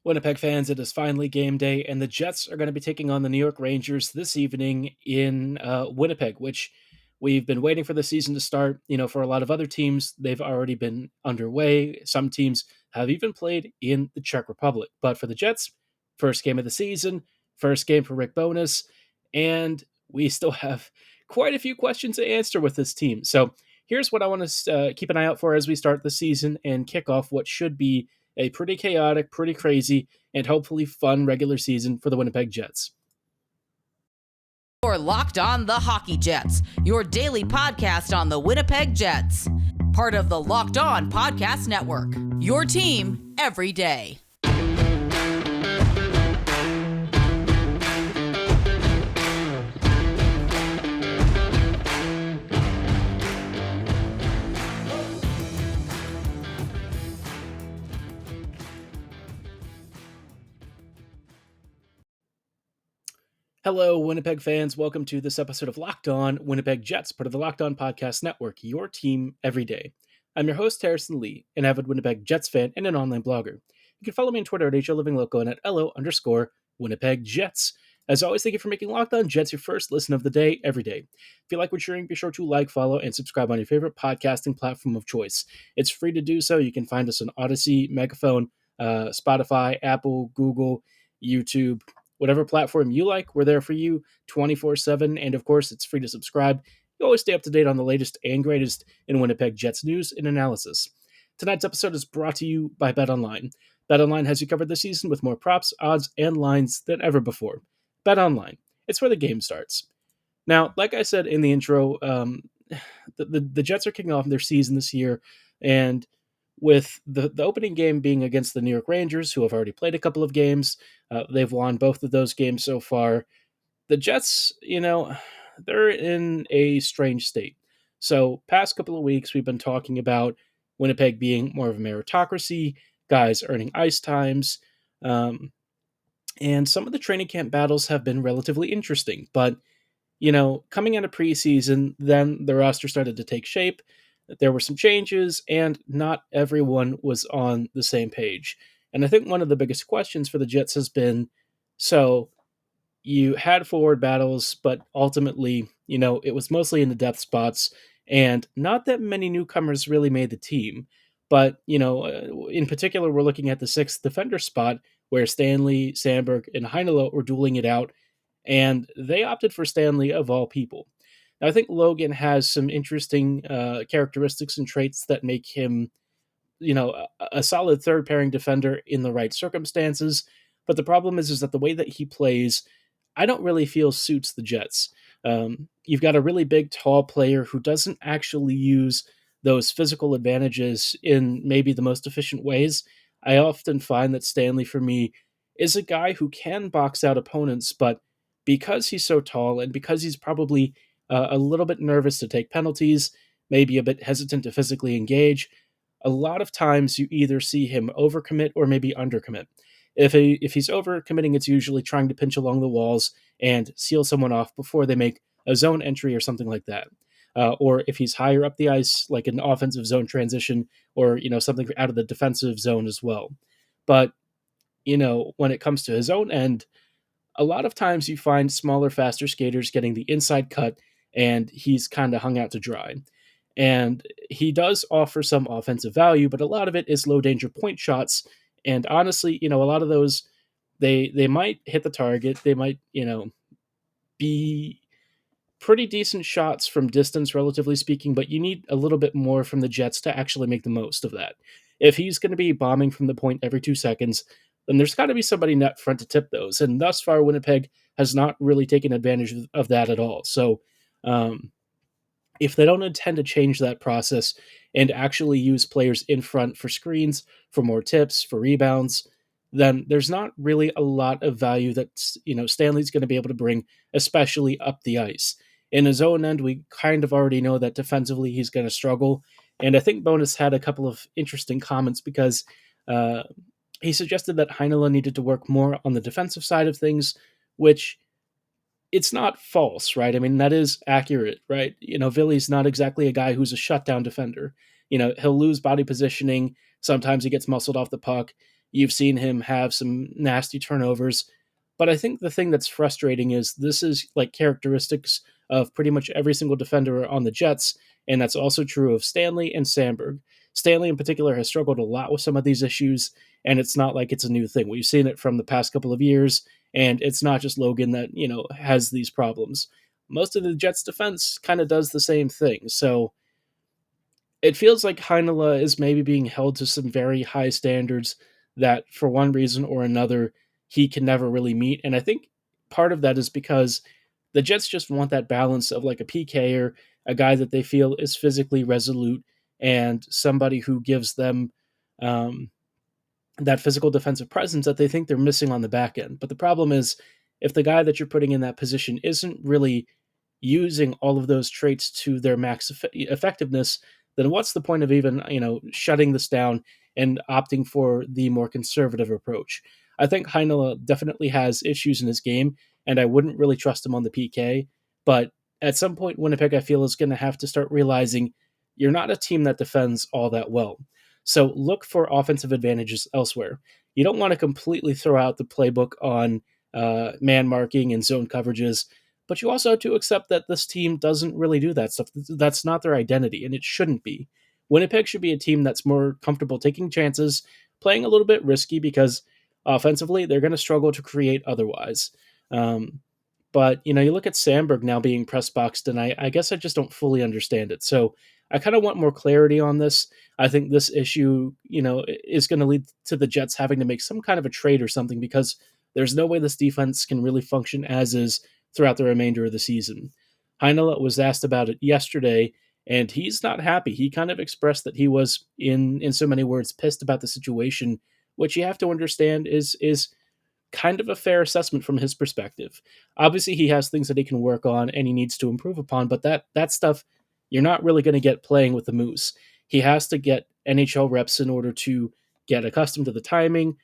Winnipeg fans, it is finally game day, and the Jets are going to be taking on the New York Rangers this evening in Winnipeg, which we've been waiting for the season to start. For a lot of other teams, they've already been underway. Some teams have even played in the Czech Republic. But for the Jets, first game of the season, first game for Rick Bowness, and we still have quite a few questions to answer with this team. So here's what I want to keep an eye out for as we start the season and kick off what should be a pretty chaotic, pretty crazy, and hopefully fun regular season for the Winnipeg Jets. You're Locked On the Hockey Jets, your daily podcast on the Winnipeg Jets. Part of the Locked On Podcast Network, your team every day. Hello, Winnipeg fans. Welcome to this episode of Locked On Winnipeg Jets, part of the Locked On Podcast Network, your team every day. I'm your host, Harrison Lee, an avid Winnipeg Jets fan and an online blogger. You can follow me on Twitter at HLivingLoco and at LO_Winnipeg Jets. As always, thank you for making Locked On Jets your first listen of the day every day. If you like what you're hearing, be sure to like, follow, and subscribe on your favorite podcasting platform of choice. It's free to do so. You can find us on Odyssey, Megaphone, Spotify, Apple, Google, YouTube, whatever platform you like, we're there for you 24/7. And of course, it's free to subscribe. You always stay up to date on the latest and greatest in Winnipeg Jets news and analysis. Tonight's episode is brought to you by BetOnline. BetOnline has you covered this season with more props, odds, and lines than ever before. BetOnline, it's where the game starts. Now, like I said in the intro, the Jets are kicking off their season this year, and with the opening game being against the New York Rangers, who have already played a couple of games. They've won both of those games so far. The Jets, they're in a strange state. So past couple of weeks, we've been talking about Winnipeg being more of a meritocracy, guys earning ice times, and some of the training camp battles have been relatively interesting. But, coming out of preseason, then the roster started to take shape. There were some changes, and not everyone was on the same page. And I think one of the biggest questions for the Jets has been, so you had forward battles, but ultimately, it was mostly in the depth spots, and not that many newcomers really made the team. But, in particular, we're looking at the sixth defender spot, where Stanley, Sandberg, and Heinola were dueling it out, and they opted for Stanley of all people. Now, I think Logan has some interesting characteristics and traits that make him, a solid third pairing defender in the right circumstances. But the problem is that the way that he plays, I don't really feel suits the Jets. You've got a really big, tall player who doesn't actually use those physical advantages in maybe the most efficient ways. I often find that Stanley, for me, is a guy who can box out opponents, but because he's so tall and because he's probably a little bit nervous to take penalties, maybe a bit hesitant to physically engage, a lot of times you either see him overcommit or maybe undercommit. If he's overcommitting, it's usually trying to pinch along the walls and seal someone off before they make a zone entry or something like that. Or if he's higher up the ice, like an offensive zone transition, or something out of the defensive zone as well. But when it comes to his own end, a lot of times you find smaller, faster skaters getting the inside cut, and he's kind of hung out to dry. And he does offer some offensive value, but a lot of it is low danger point shots. And honestly, a lot of those, they might hit the target. They might, be pretty decent shots from distance, relatively speaking, but you need a little bit more from the Jets to actually make the most of that. If he's going to be bombing from the point every 2 seconds, then there's got to be somebody net front to tip those. And thus far, Winnipeg has not really taken advantage of that at all. So if they don't intend to change that process and actually use players in front for screens, for more tips, for rebounds, then there's not really a lot of value that Stanley's going to be able to bring, especially up the ice. In his own end, we kind of already know that defensively he's going to struggle. And I think Bowness had a couple of interesting comments because he suggested that Heinola needed to work more on the defensive side of things, which it's not false, right? I mean, that is accurate, right? Vili's not exactly a guy who's a shutdown defender. He'll lose body positioning. Sometimes he gets muscled off the puck. You've seen him have some nasty turnovers. But I think the thing that's frustrating is this is like characteristics of pretty much every single defender on the Jets, and that's also true of Stanley and Sandberg. Stanley, in particular, has struggled a lot with some of these issues, and it's not like it's a new thing. We've seen it from the past couple of years, and it's not just Logan that, has these problems. Most of the Jets defense kind of does the same thing. So it feels like Heinola is maybe being held to some very high standards that, for one reason or another, he can never really meet. And I think part of that is because the Jets just want that balance of like a PK or a guy that they feel is physically resolute and somebody who gives them um, that physical defensive presence that they think they're missing on the back end. But the problem is, if the guy that you're putting in that position isn't really using all of those traits to their max effectiveness, then what's the point of even, shutting this down and opting for the more conservative approach? I think Heinola definitely has issues in his game, and I wouldn't really trust him on the PK. But at some point, Winnipeg, I feel, is going to have to start realizing you're not a team that defends all that well. So look for offensive advantages elsewhere. You don't want to completely throw out the playbook on man marking and zone coverages, but you also have to accept that this team doesn't really do that stuff. That's not their identity, and it shouldn't be. Winnipeg should be a team that's more comfortable taking chances, playing a little bit risky because offensively they're going to struggle to create otherwise. But you look at Sandberg now being press boxed, and I guess I just don't fully understand it. So I kind of want more clarity on this. I think this issue, is going to lead to the Jets having to make some kind of a trade or something because there's no way this defense can really function as is throughout the remainder of the season. Heinola was asked about it yesterday, and he's not happy. He kind of expressed that he was, in so many words, pissed about the situation, which you have to understand is kind of a fair assessment from his perspective. Obviously, he has things that he can work on and he needs to improve upon, but that stuff you're not really going to get playing with the Moose. He has to get NHL reps in order to get accustomed to the timing,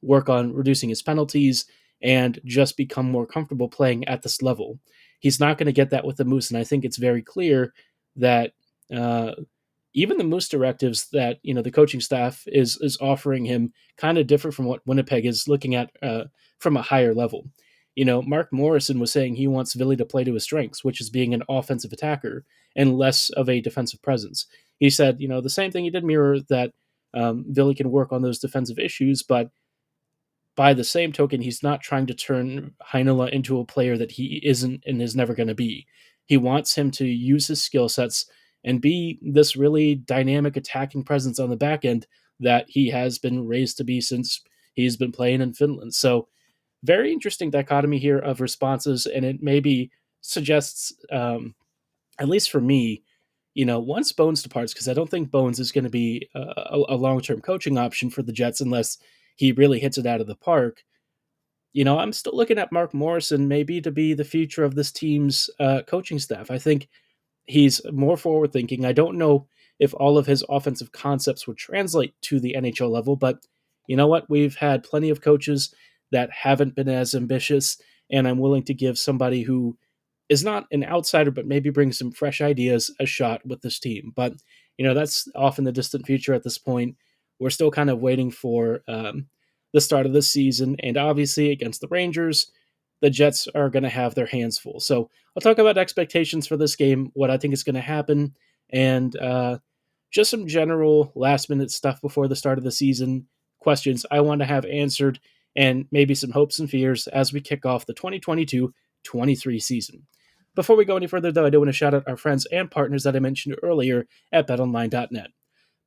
work on reducing his penalties, and just become more comfortable playing at this level. He's not going to get that with the Moose, and I think it's very clear that uh, even the Moose directives that the coaching staff is offering him kind of different from what Winnipeg is looking at from a higher level. Mark Morrison was saying he wants Ville to play to his strengths, which is being an offensive attacker and less of a defensive presence. He said, the same thing he did mirror that Ville can work on those defensive issues, but by the same token, he's not trying to turn Heinola into a player that he isn't and is never going to be. He wants him to use his skill sets and be this really dynamic attacking presence on the back end that he has been raised to be since he's been playing in Finland. So, very interesting dichotomy here of responses, and it maybe suggests, at least for me, once Bones departs, because I don't think Bones is going to be a long term coaching option for the Jets unless he really hits it out of the park. I'm still looking at Mark Morrison maybe to be the future of this team's coaching staff. I think he's more forward thinking. I don't know if all of his offensive concepts would translate to the NHL level, but you know what? We've had plenty of coaches that haven't been as ambitious, and I'm willing to give somebody who is not an outsider, but maybe brings some fresh ideas a shot with this team. But, that's off in the distant future at this point. We're still kind of waiting for the start of the season, and obviously against the Rangers, the Jets are going to have their hands full. So I'll talk about expectations for this game, what I think is going to happen, and just some general last-minute stuff before the start of the season, questions I want to have answered, and maybe some hopes and fears as we kick off the 2022-23 season. Before we go any further, though, I do want to shout out our friends and partners that I mentioned earlier at betonline.net.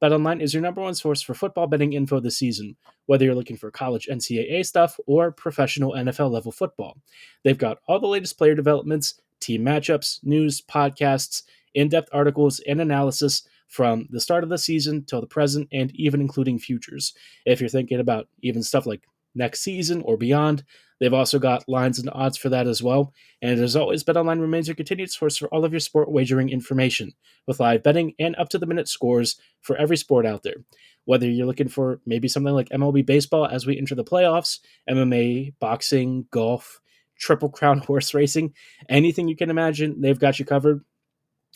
BetOnline is your number one source for football betting info this season, whether you're looking for college NCAA stuff or professional NFL level football. They've got all the latest player developments, team matchups, news, podcasts, in-depth articles, and analysis from the start of the season till the present, and even including futures. If you're thinking about even stuff like next season or beyond, they've also got lines and odds for that as well. And as always, BetOnline remains your continued source for all of your sport wagering information, with live betting and up-to-the-minute scores for every sport out there. Whether you're looking for maybe something like MLB baseball as we enter the playoffs, MMA, boxing, golf, Triple Crown horse racing, anything you can imagine, they've got you covered.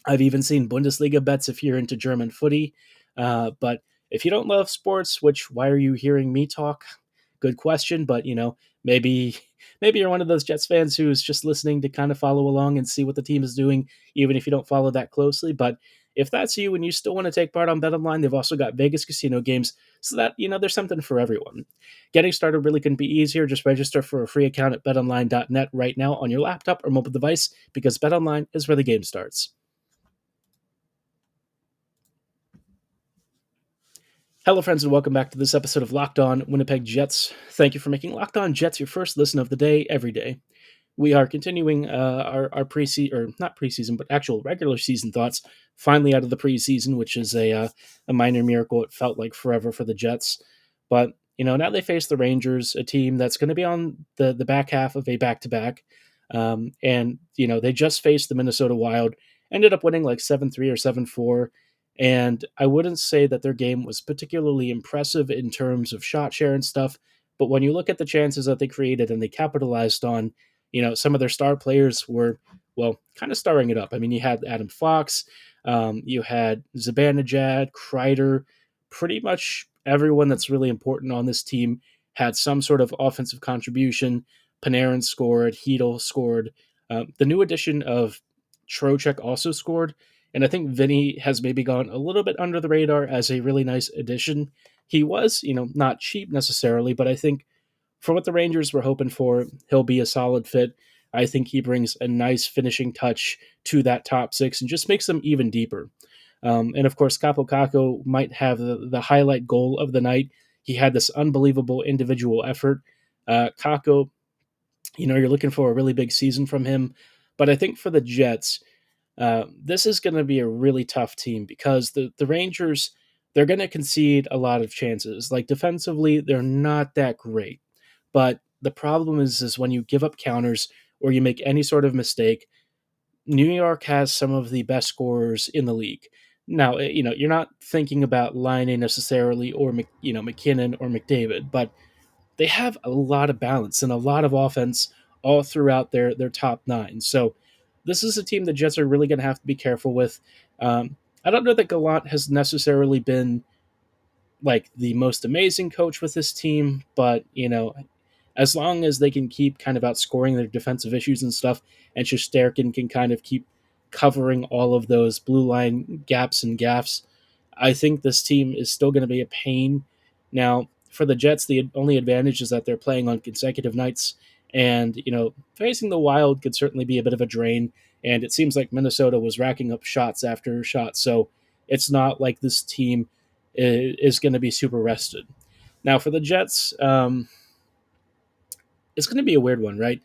I've even seen Bundesliga bets if you're into German footy. But if you don't love sports, which why are you hearing me talk? Good question, but maybe maybe you're one of those Jets fans who's just listening to kind of follow along and see what the team is doing, even if you don't follow that closely. But if that's you and you still want to take part on BetOnline, they've also got Vegas casino games, so that there's something for everyone. Getting started really couldn't be easier. Just register for a free account at betonline.net right now on your laptop or mobile device, because BetOnline is where the game starts. Hello, friends, and welcome back to this episode of Locked On Winnipeg Jets. Thank you for making Locked On Jets your first listen of the day every day. We are continuing our preseason, or not preseason, but actual regular season thoughts. Finally out of the preseason, which is a minor miracle. It felt like forever for the Jets, but now they face the Rangers, a team that's going to be on the back half of a back-to-back, and they just faced the Minnesota Wild, ended up winning like 7-3 or 7-4. And I wouldn't say that their game was particularly impressive in terms of shot share and stuff. But when you look at the chances that they created and they capitalized on, some of their star players were, well, kind of starring it up. I mean, you had Adam Fox, you had Zibanejad, Kreider, pretty much everyone that's really important on this team had some sort of offensive contribution. Panarin scored, Hedl scored. The new addition of Trocheck also scored. And I think Vinny has maybe gone a little bit under the radar as a really nice addition. He was, not cheap necessarily, but I think for what the Rangers were hoping for, he'll be a solid fit. I think he brings a nice finishing touch to that top six and just makes them even deeper. And of course, Capo Caco might have the highlight goal of the night. He had this unbelievable individual effort. Caco, you're looking for a really big season from him. But I think for the Jets, this is going to be a really tough team because the Rangers, they're going to concede a lot of chances. Like defensively, they're not that great. But the problem is when you give up counters or you make any sort of mistake, New York has some of the best scorers in the league. Now, you're not thinking about Line necessarily or McKinnon or McDavid, but they have a lot of balance and a lot of offense all throughout their top nine. So this is a team the Jets are really going to have to be careful with. I don't know that Gallant has necessarily been like the most amazing coach with this team, but as long as they can keep kind of outscoring their defensive issues and stuff, and Shesterkin can kind of keep covering all of those blue line gaps and gaffes, I think this team is still going to be a pain. Now, for the Jets, the only advantage is that they're playing on consecutive nights, and facing the Wild could certainly be a bit of a drain. And it seems like Minnesota was racking up shots after shots, so it's not like this team is going to be super rested. Now, for the Jets, it's going to be a weird one, right?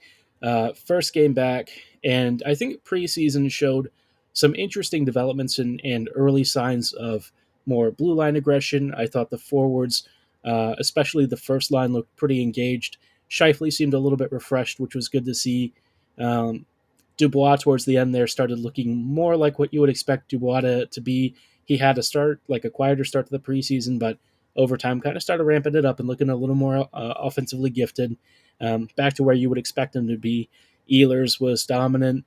First game back, and I think preseason showed some interesting developments and early signs of more blue line aggression. I thought the forwards, especially the first line, looked pretty engaged. Scheifele seemed a little bit refreshed, which was good to see. Um, Dubois towards the end there started looking more like what you would expect Dubois to be. He had a start, like a quieter start to the preseason, but over time kind of started ramping it up and looking a little more offensively gifted, back to where you would expect him to be. Ehlers was dominant,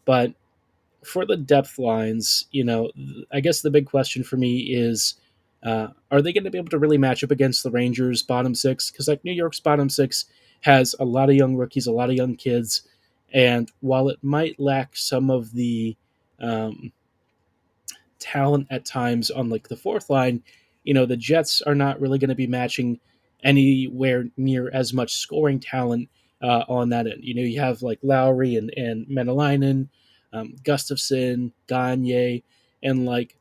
but for the depth lines, I guess the big question for me is, are they going to be able to really match up against the Rangers' bottom six? Because like New York's bottom six has a lot of young rookies, a lot of young kids, and while it might lack some of the um, talent at times on like the fourth line, the Jets are not really going to be matching anywhere near as much scoring talent on that end. You have like Lowry and Menelainen, Gustafsson, Gagne, and like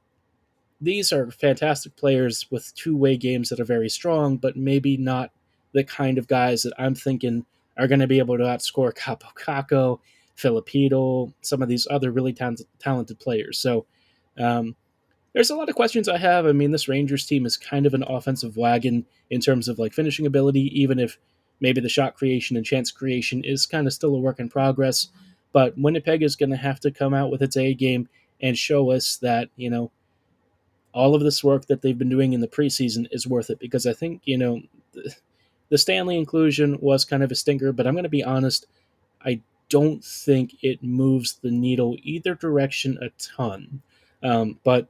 these are fantastic players with two-way games that are very strong, but maybe not the kind of guys that I'm thinking are going to be able to outscore Capo Caco, Filipino, some of these other really talented players. So there's a lot of questions I have. I mean, this Rangers team is kind of an offensive wagon in terms of like finishing ability, even if maybe the shot creation and chance creation is kind of still a work in progress. But Winnipeg is going to have to come out with its A game and show us that, all of this work that they've been doing in the preseason is worth it, because I think, the Stanley inclusion was kind of a stinker, but I'm going to be honest, I don't think it moves the needle either direction a ton. But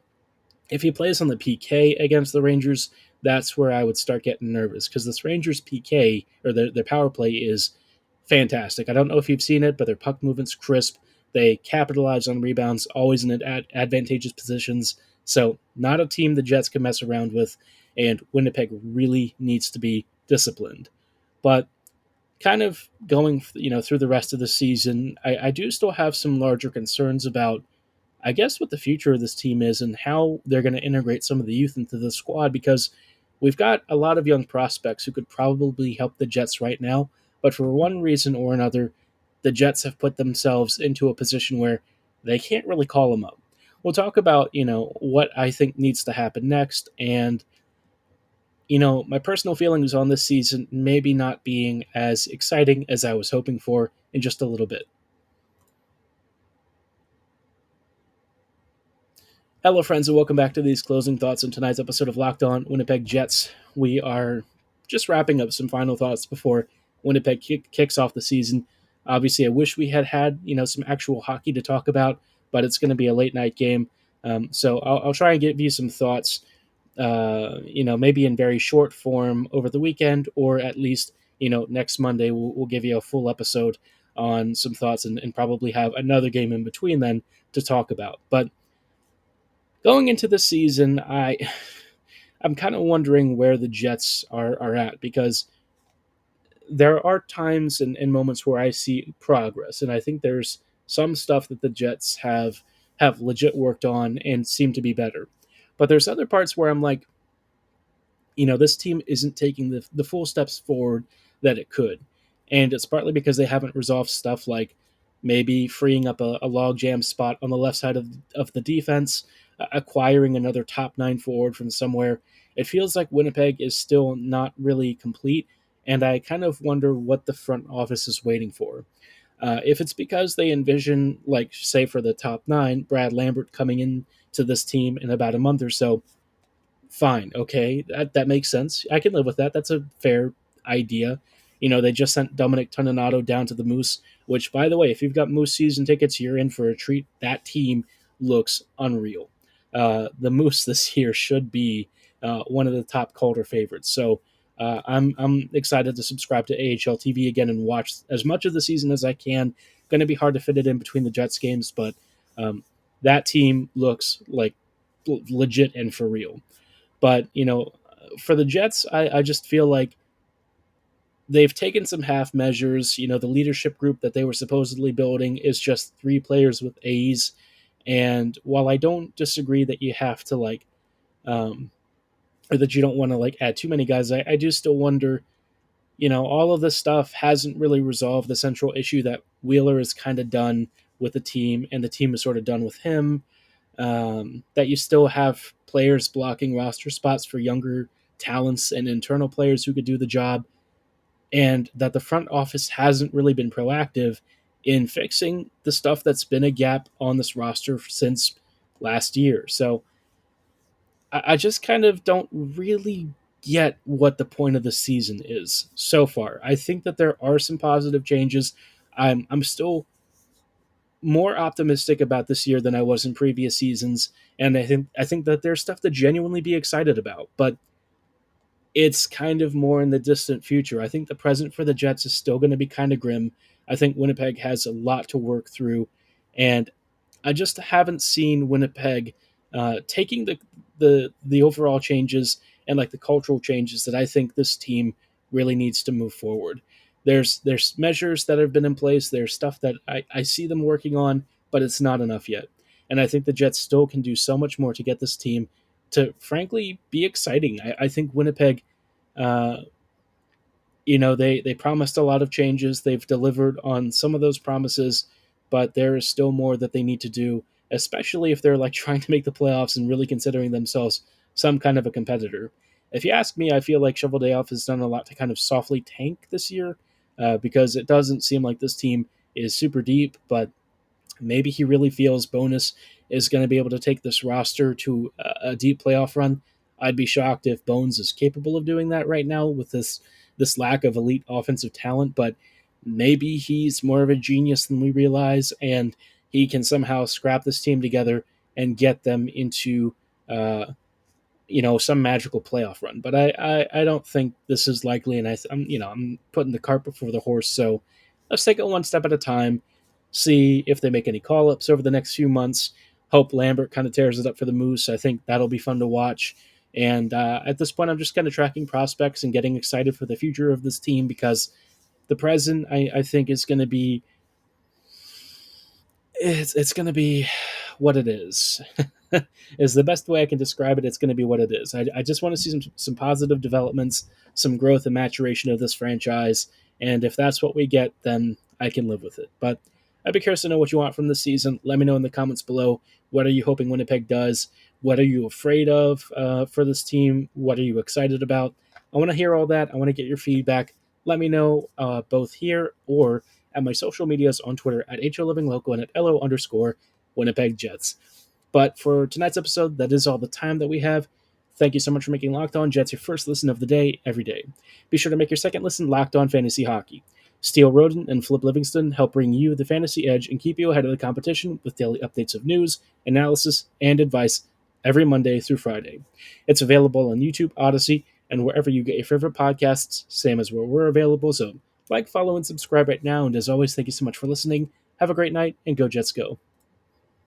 If he plays on the PK against the Rangers, that's where I would start getting nervous because this Rangers PK or their power play is fantastic. I don't know if you've seen it, but their puck movement's crisp. They capitalize on rebounds, always in advantageous positions. So, not a team the Jets can mess around with, and Winnipeg really needs to be disciplined. But kind of going, through the rest of the season, I do still have some larger concerns about, I guess, what the future of this team is and how they're going to integrate some of the youth into the squad because we've got a lot of young prospects who could probably help the Jets right now, but for one reason or another, the Jets have put themselves into a position where they can't really call them up. We'll talk about, what I think needs to happen next and my personal feelings on this season maybe not being as exciting as I was hoping for in just a little bit. Hello, friends, and welcome back to these closing thoughts on tonight's episode of Locked On Winnipeg Jets. We are just wrapping up some final thoughts before Winnipeg kicks off the season. Obviously, I wish we had some actual hockey to talk about, but it's going to be a late night game. So I'll try and give you some thoughts, maybe in very short form over the weekend, or at least next Monday we'll give you a full episode on some thoughts and probably have another game in between then to talk about. But going into the season, I'm kind of wondering where the Jets are at because there are times and moments where I see progress, and I think there's some stuff that the Jets have legit worked on and seem to be better. But there's other parts where I'm like, this team isn't taking the full steps forward that it could. And it's partly because they haven't resolved stuff like maybe freeing up a logjam spot on the left side of the defense, acquiring another top nine forward from somewhere. It feels like Winnipeg is still not really complete, and I kind of wonder what the front office is waiting for. If it's because they envision, like, say, for the top nine, Brad Lambert coming in to this team in about a month or so, fine, okay, that makes sense. I can live with that. That's a fair idea. They just sent Dominic Toninato down to the Moose, which, by the way, if you've got Moose season tickets, you're in for a treat. That team looks unreal. The Moose this year should be one of the top Calder favorites. So I'm excited to subscribe to AHL TV again and watch as much of the season as I can. Going to be hard to fit it in between the Jets games, but that team looks like legit and for real. But, for the Jets, I just feel like they've taken some half measures. The leadership group that they were supposedly building is just three players with A's. And while I don't disagree that you have to, or that you don't want to, add too many guys, I do still wonder, all of this stuff hasn't really resolved the central issue that Wheeler is kind of done with the team and the team is sort of done with him. That you still have players blocking roster spots for younger talents and internal players who could do the job, and that the front office hasn't really been proactive in fixing the stuff that's been a gap on this roster since last year. So I just kind of don't really get what the point of the season is so far. I think that there are some positive changes. I'm still more optimistic about this year than I was in previous seasons, and I think that there's stuff to genuinely be excited about, but it's kind of more in the distant future. I think the present for the Jets is still going to be kind of grim. I think Winnipeg has a lot to work through, and I just haven't seen Winnipeg taking the overall changes and the cultural changes that I think this team really needs to move forward. There's measures that have been in place. There's stuff that I see them working on, but it's not enough yet. And I think the Jets still can do so much more to get this team to frankly be exciting. I think Winnipeg, uh, they promised a lot of changes. They've delivered on some of those promises, but there is still more that they need to do, especially if they're trying to make the playoffs and really considering themselves some kind of a competitor. If you ask me, I feel like Shovel Day Off has done a lot to kind of softly tank this year because it doesn't seem like this team is super deep, but maybe he really feels Bonus is going to be able to take this roster to a deep playoff run. I'd be shocked if Bones is capable of doing that right now with this lack of elite offensive talent, but maybe he's more of a genius than we realize, and he can somehow scrap this team together and get them into some magical playoff run. But I don't think this is likely, and I'm putting the cart before the horse. So let's take it one step at a time. See if they make any call ups over the next few months. Hope Lambert kind of tears it up for the Moose. I think that'll be fun to watch. And at this point, I'm just kind of tracking prospects and getting excited for the future of this team because the present, I think, is going to be it's going to be what it is. Is the best way I can describe it. It's going to be what it is. I just want to see some positive developments, some growth and maturation of this franchise, and if that's what we get, then I can live with it. But I'd be curious to know what you want from this season. Let me know in the comments below. What are you hoping Winnipeg does? What are you afraid of for this team? What are you excited about? I want to hear all that. I want to get your feedback. Let me know both here or at my social medias on Twitter at HOLivingLoco and at LO_Winnipeg Jets. But for tonight's episode, that is all the time that we have. Thank you so much for making Locked On Jets your first listen of the day every day. Be sure to make your second listen Locked On Fantasy Hockey. Steele Roden and Flip Livingston help bring you the fantasy edge and keep you ahead of the competition with daily updates of news, analysis, and advice every Monday through Friday. It's available on YouTube, Odyssey, and wherever you get your favorite podcasts, same as where we're available. So like, follow, and subscribe right now. And as always, thank you so much for listening. Have a great night, and go Jets go.